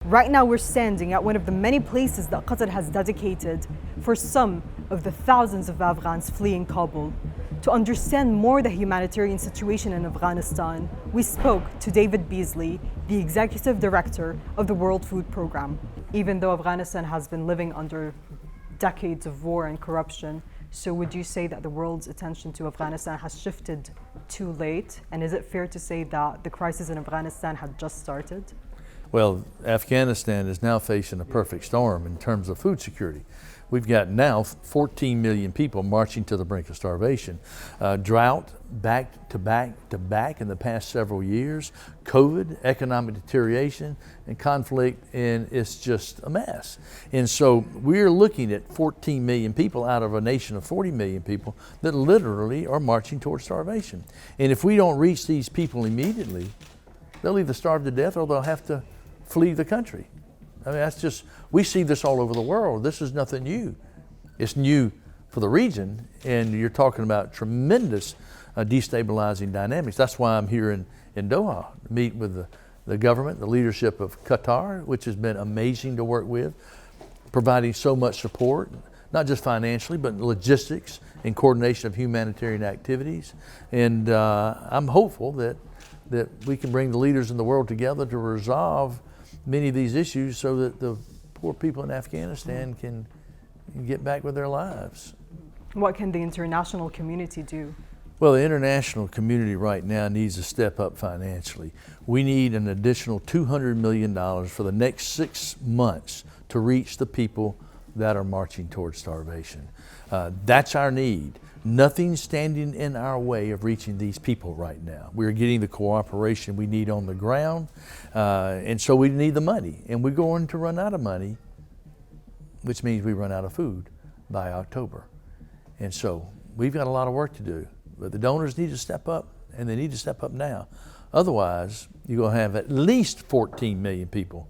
Right now we're standing at one of the many places that Qatar has dedicated for some of the thousands of Afghans fleeing Kabul. To understand more the humanitarian situation in Afghanistan, we spoke to David Beasley, the Executive Director of the World Food Programme. Even though Afghanistan has been living under decades of war and corruption, so would you say that the world's attention to Afghanistan has shifted too late? And is it fair to say that the crisis in Afghanistan had just started? Well, Afghanistan is now facing a perfect storm in terms of food security. We've got now 14 million people marching to the brink of starvation. Drought back to back to back in the past several years, COVID, economic deterioration, and conflict, and it's just a mess. And so we're looking at 14 million people out of a nation of 40 million people that literally are marching towards starvation. And if we don't reach these people immediately, they'll either starve to death or they'll have to flee the country. I mean, that's just, we see this all over the world. This is nothing new. It's new for the region, and you're talking about tremendous destabilizing dynamics. That's why I'm here in Doha, to meet with the government, the leadership of Qatar, which has been amazing to work with, providing so much support, not just financially, but logistics and coordination of humanitarian activities. And I'm hopeful that we can bring the leaders in the world together to resolve many of these issues so that the poor people in Afghanistan can get back with their lives. What can the international community do? Well, the international community right now needs to step up financially. We need an additional $200 million for the next 6 months to reach the people that are marching towards starvation. That's our need. Nothing's standing in our way of reaching these people right now. We're getting the cooperation we need on the ground, and so we need the money. And we're going to run out of money, which means we run out of food by October. And so we've got a lot of work to do, but the donors need to step up, and they need to step up now. Otherwise, you're going to have at least 14 million people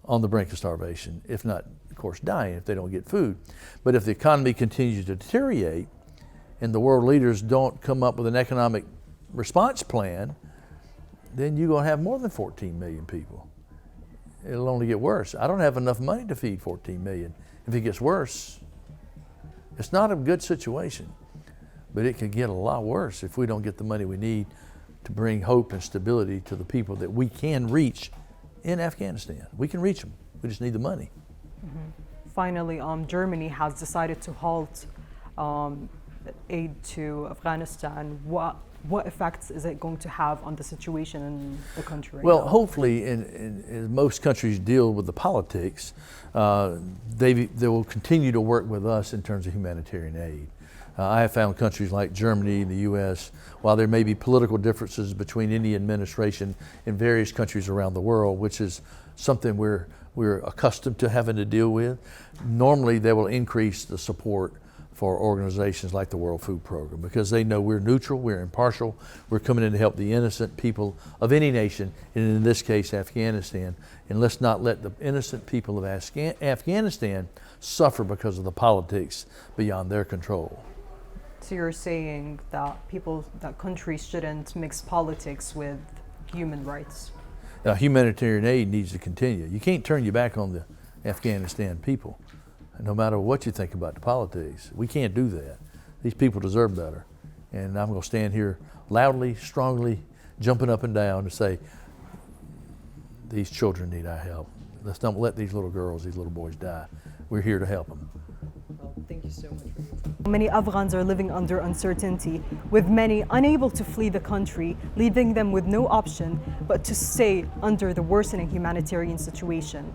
on the brink of starvation, if not, of course, dying if they don't get food. But if the economy continues to deteriorate, and the world leaders don't come up with an economic response plan, then you're going to have more than 14 million people. It'll only get worse. I don't have enough money to feed 14 million. If it gets worse, it's not a good situation, but it could get a lot worse if we don't get the money we need to bring hope and stability to the people that we can reach in Afghanistan. We can reach them. We just need the money. Mm-hmm. Finally, Germany has decided to halt aid to Afghanistan. What effects is it going to have on the situation in the country right now? Well, hopefully, as most countries deal with the politics, they will continue to work with us in terms of humanitarian aid. I have found countries like Germany and the U.S., while there may be political differences between any administration in various countries around the world, which is something we're accustomed to having to deal with, normally they will increase the support for organizations like the World Food Program, because they know we're neutral, we're impartial, we're coming in to help the innocent people of any nation, and in this case, Afghanistan. And let's not let the innocent people of Afghanistan suffer because of the politics beyond their control. So you're saying that countries shouldn't mix politics with human rights? Humanitarian aid needs to continue. You can't turn your back on the Afghanistan people, no matter what you think about the politics. We can't do that. These people deserve better. And I'm going to stand here loudly, strongly, jumping up and down to say, these children need our help. Let's don't let these little girls, these little boys die. We're here to help them. Well, thank you so much for your time. Many Afghans are living under uncertainty, with many unable to flee the country, leaving them with no option but to stay under the worsening humanitarian situation.